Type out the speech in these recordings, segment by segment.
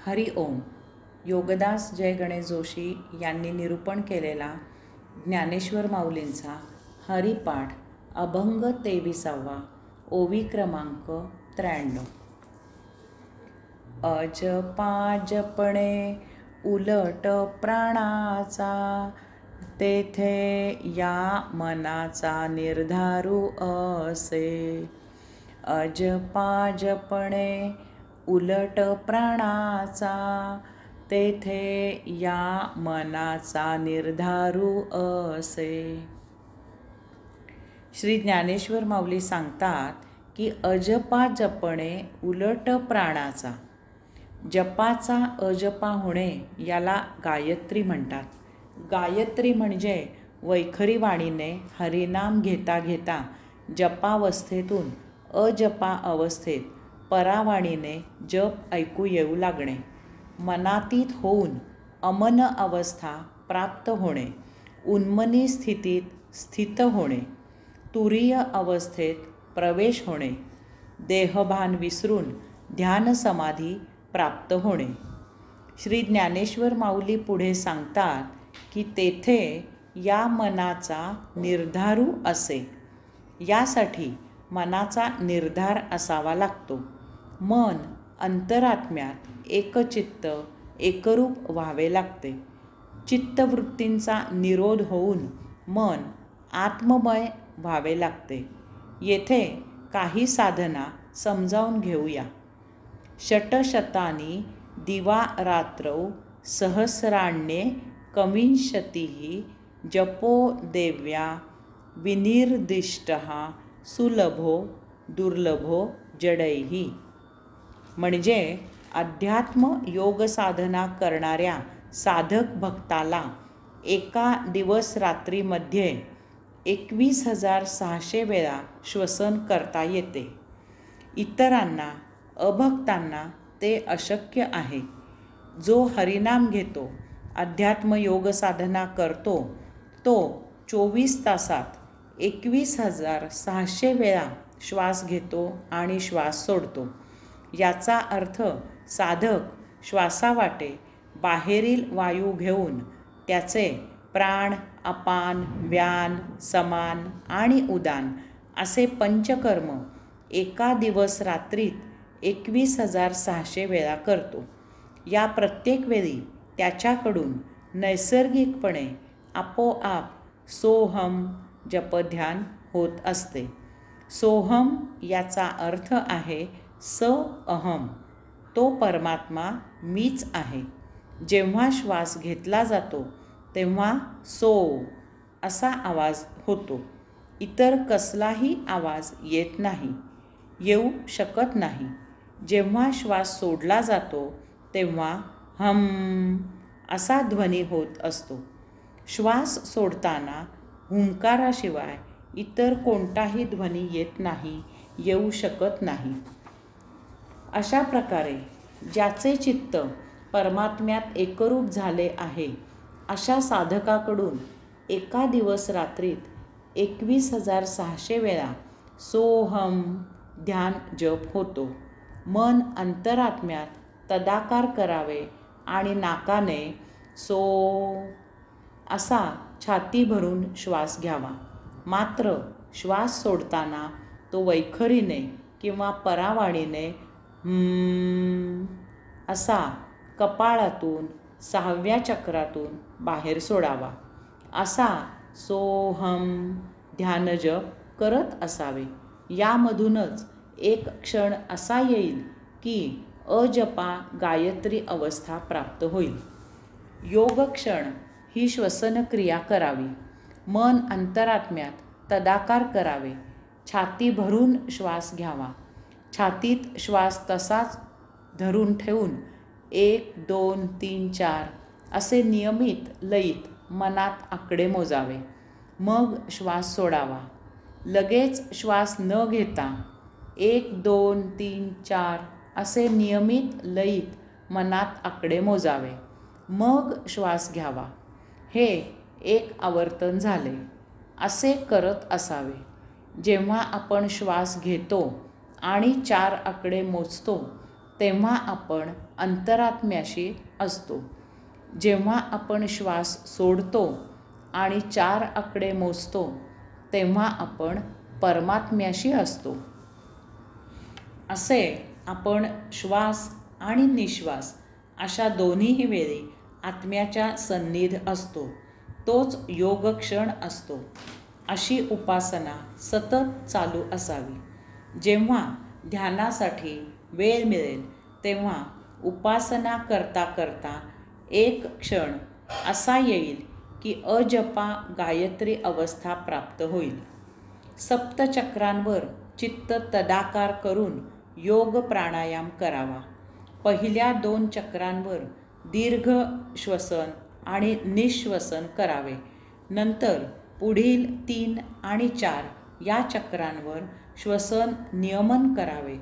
हरि ओम. योगदास जय गणेश जोशी यांनी निरूपण केलेला ज्ञानेश्वर माऊलींचा हरिपाठ अभंग 23वा ओवी क्रमांक 93. अजपा जपणे उलट प्राणाचा, तेथे या मनाचा निर्धारू असे. अजपा जपणे उलट प्राणाचा, तेथे या मनाचा निर्धारू असे. श्री ज्ञानेश्वर माऊली सांगतात की अजपा जपणे उलट प्राणाचा. जपाचा अजपा होणे याला गायत्री म्हणतात. गायत्री म्हणजे वैखरी वाणीने हरिनाम घेता घेता जपावस्थेतून अजपा अवस्थेत परावाणीने जप ऐकू येऊ लागणे, मनातीत होऊन अमन अवस्था प्राप्त होणे, उन्मनी स्थितीत स्थित होणे, तुरीय अवस्थेत प्रवेश होणे, देहभान विसरून ध्यान समाधी प्राप्त होणे. श्री ज्ञानेश्वर माऊली पुढे सांगतात की तेथे या मनाचा निर्धारू असे. यासाठी मनाचा निर्धार असावा लागतो. मन अंतरात्म्यात एकचित्त एकरूप व्हावे लागते. चित्तवृत्तींचा निरोध होऊन मन आत्ममय व्हावे लागते. येथे काही साधना समजावून घेऊया. षटशतानी दिवा रात्रौ सहस्राण्ये कविंशतिः जपो देव्या विनिर्दिष्टः सुलभो दुर्लभो जडैः. म्हणजे अध्यात्म योग साधना करणाऱ्या साधक भक्ताला एका दिवस रात्रीमध्ये 21,600 वेळा श्वसन करता येते. इतरांना अभक्तांना ते अशक्य आहे. जो हरिनाम घेतो, अध्यात्म योग साधना करतो, तो 24 तासात 21,600 वेळा श्वास घेतो आणि श्वास सोडतो. याचा अर्थ साधक श्वासावाटे बाहेरील वायू घेऊन त्याचे प्राण, अपान, व्यान, समान आणि उदान असे पंचकर्म एका दिवस रात्रीत 21,600 वेळा करतो. या प्रत्येक वेळी त्याच्याकडून नैसर्गिकपणे आपोआप सोहम जपध्यान होत असते. सोहम याचा अर्थ आहे स अहम, तो परमात्मा मीच आहे. जेव्हा श्वास घेतला जातो तेव्हा सो असा आवाज होतो. इतर कसलाही आवाज येत नाही, येऊ शकत नाही. जेव्हा श्वास सोडला जातो तेव्हा हम असा ध्वनी होत असतो. श्वास सोडताना हुंकाराशिवाय इतर कोणताही ध्वनी येत नाही, येऊ शकत नाही. अशा प्रकारे ज्याचे चित्त परमात्म्यात एकरूप झाले आहे, अशा साधकाकडून एका दिवस रात्रीत 21,600 वेळा सोहम ध्यान जप होतो. मन अंतरात्म्यात तदाकार करावे आणि नाकाने सो असा छाती भरून श्वास घ्यावा. मात्र श्वास सोडताना तो वैखरीने किंवा परावाणीने असा कपाळातून 6व्या चक्रातून बाहेर सोडावा. असा सोहम ध्यानजप करत असावे. यामधूनच एक क्षण असा येईल की अजपा गायत्री अवस्था प्राप्त होईल. योगक्षण ही श्वसनक्रिया करावी. मन अंतरात्म्यात तदाकार करावे. छाती भरून श्वास घ्यावा. छातीत श्वास तसाच धरून ठेवून 1, 2, 3, 4 असे नियमित लयीत मनात आकडे मोजावे. मग श्वास सोडावा. लगेच श्वास न घेता 1, 2, 3, 4 असे नियमित लयीत मनात आकडे मोजावे. मग श्वास घ्यावा. हे एक आवर्तन झाले. असे करत असावे. जेव्हा आपण श्वास घेतो आणि 4 आकडे मोजतो तेव्हा आपण अंतरात्म्याशी असतो. जेव्हा आपण श्वास सोडतो आणि 4 आकडे मोजतो तेव्हा आपण परमात्म्याशी असतो. असे आपण श्वास आणि निश्वास अशा दोन्हीही वेळी आत्म्याच्या सन्निध असतो. तोच योगक्षण असतो. अशी उपासना सतत चालू असावी. जेव्हा ध्यानासाठी वेळ मिळेल तेव्हा उपासना करता करता एक क्षण असा येईल की अजपा गायत्री अवस्था प्राप्त होईल. सप्तचक्रांवर चित्त तदाकार करून योग प्राणायाम करावा. पहिल्या 2 चक्रांवर दीर्घ श्वसन आणि निश्वसन करावे. नंतर पुढील 3 आणि 4 या चक्रांवर श्वसन नियमन करावे.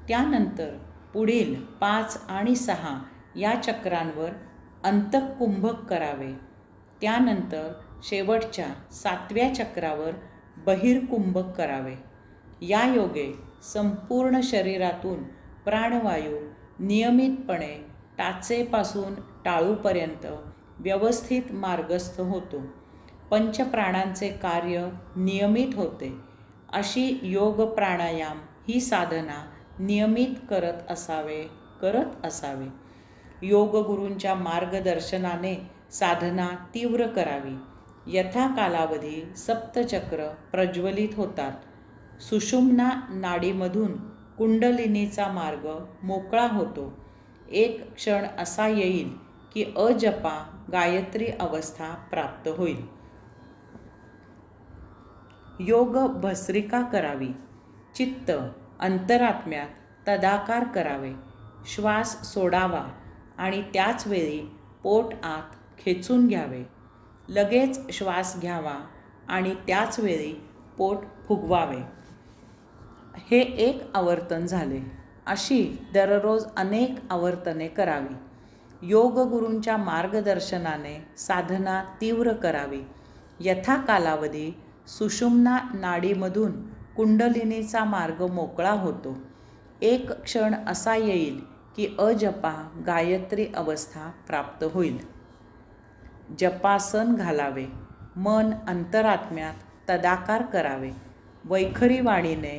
त्यानंतर पुढील 5 आणि 6 या चक्रांवर अंतःकुंभक करावे. त्यानंतर शेवटच्या 7व्या चक्रावर बहिर्कुंभक करावे. या योगे संपूर्ण शरीरातून प्राणवायू नियमितपणे टाचेपासून टाळूपर्यंत व्यवस्थित मार्गस्थ होतो. पंचप्राणांचे कार्य नियमित होते. अशी योग प्राणायाम ही साधना नियमित करत असावे. योगगुरूंच्या मार्गदर्शनाने साधना तीव्र करावी. यथाकालावधी सप्तचक्र प्रज्वलित होतात. सुषुम्ना नाडीमधून कुंडलिनीचा मार्ग मोकळा होतो. एक क्षण असा येईल की अजपा गायत्री अवस्था प्राप्त होईल. योग भस्त्रिका करावी. चित्त अंतरात्म्यात तदाकार करावे. श्वास सोडावा आणि त्याच वेळी पोट आत खेचून घ्यावे. लगेच श्वास घ्यावा आणि त्याच वेळी पोट फुगवावे. हे एक आवर्तन झाले. अशी दररोज अनेक आवर्तने करावी. योगगुरूंच्या मार्गदर्शनाने साधना तीव्र करावी. यथाकालावधी सुषुम्ना नाडीमधून कुंडलिनीचा मार्ग मोकळा होतो. एक क्षण असा येईल की अजपा गायत्री अवस्था प्राप्त होईल. जपासन घालावे. मन अंतरात्म्यात तदाकार करावे. वैखरी वाणीने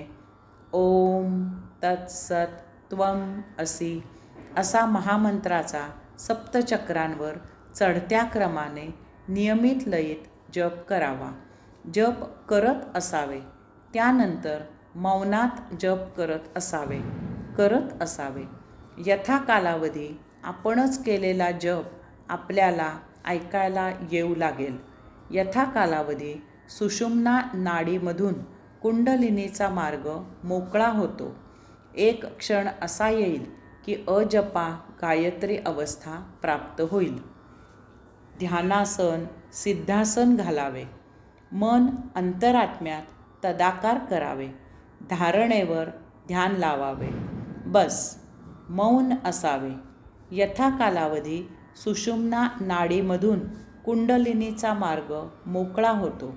ओम तत्सत त्वम असि असा महामंत्राचा सप्तचक्रांवर चढत्या क्रमाने नियमित लयीत जप करावा. जप करत असावे. त्यानंतर मौनात जप करत असावे. यथाकालावधी आपणच केलेला जप आपल्याला ऐकायला येऊ लागेल. यथाकालावधी सुषुम्ना नाडीमधून कुंडलिनीचा मार्ग मोकळा होतो. एक क्षण असा येईल की अजपा गायत्री अवस्था प्राप्त होईल. ध्यानासन सिद्धासन घालावे. मन अंतरात्म्यात तदाकार करावे. धारणेवर ध्यान लावावे. बस मौन असावे. यथाकालावधी सुषुम्ना नाडीमधून कुंडलिनीचा मार्ग मोकळा होतो.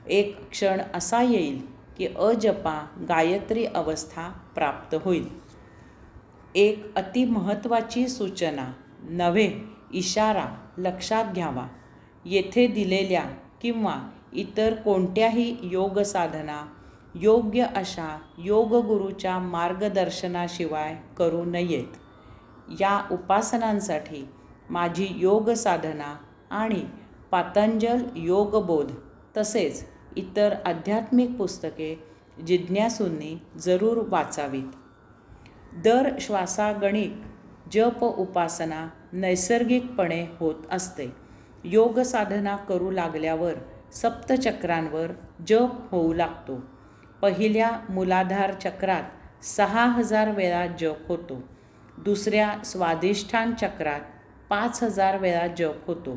एक क्षण असा येईल की अजपा गायत्री अवस्था प्राप्त होईल. एक अतिमहत्त्वाची सूचना नव्हे इशारा लक्षात घ्यावा. येथे दिलेल्या किंवा इतर कोणत्याही योग साधना योग्य अशा योगगुरूच्या मार्गदर्शनाशिवाय करू नयेत. या उपासनांसाठी माझी योग साधना आणि पातंजल योगबोध तसेच इतर आध्यात्मिक पुस्तके जिज्ञासूंनी जरूर वाचावीत. दर श्वासागणिक जप उपासना नैसर्गिकपणे होत असते. योग साधना करू लागल्यावर सप्तचक्रांवर जप होऊ लागतो. पहिल्या मूलाधार चक्रात 6000 वेळा जप होतो. दुसऱ्या स्वाधिष्ठान चक्रात 5000 वेळा जप होतो.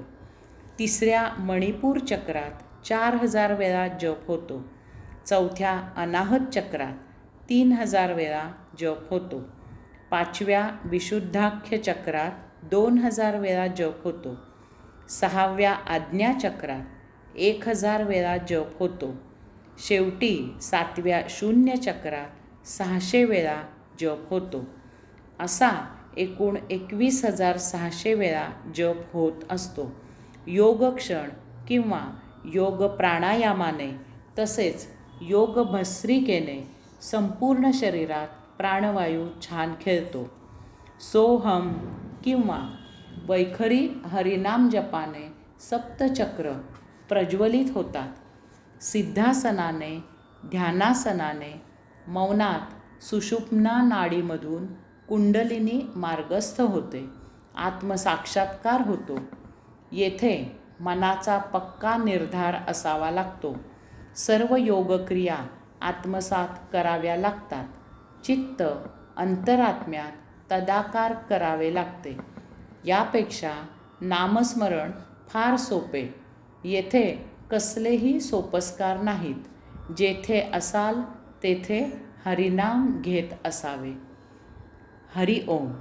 तिसऱ्या मणिपूर चक्रात 4000 वेळा जप होतो. चौथ्या अनाहत चक्रात 3000 वेळा जप होतो. पाचव्या विशुद्धाख्य चक्रात 2000 वेळा जप होतो. 6व्या आज्ञा चक्रात 1000 वेळा जप होतो. शेवटी 7व्या शून्य चक्रात 600 वेळा जप होतो. असा एकूण 21,600 वेळा जप होत असतो. योगक्षण किंवा योग प्राणायामाने तसेच योग भस्त्रिकेने संपूर्ण शरीरात प्राणवायू छान खेळतो. सोहम किंवा वैखरी हरिनाम जपाने सप्तचक्र प्रज्वलित होतात. सिद्धासनाने, ध्यानासनाने मौनात सुषुप्ना नाडीमधून कुंडलिनी मार्गस्थ होते. आत्मसाक्षात्कार होतो. येथे मनाचा पक्का निर्धार असावा लागतो. सर्व योगक्रिया आत्मसात कराव्या लागतात. चित्त अंतरात्म्यात तदाकार करावे लागते. यापेक्षा नामस्मरण फार सोपे. येथे कसलेही सोपस्कार नाहीत. जेथे असाल तेथे हरिनाम घेत असावे. हरि ओम.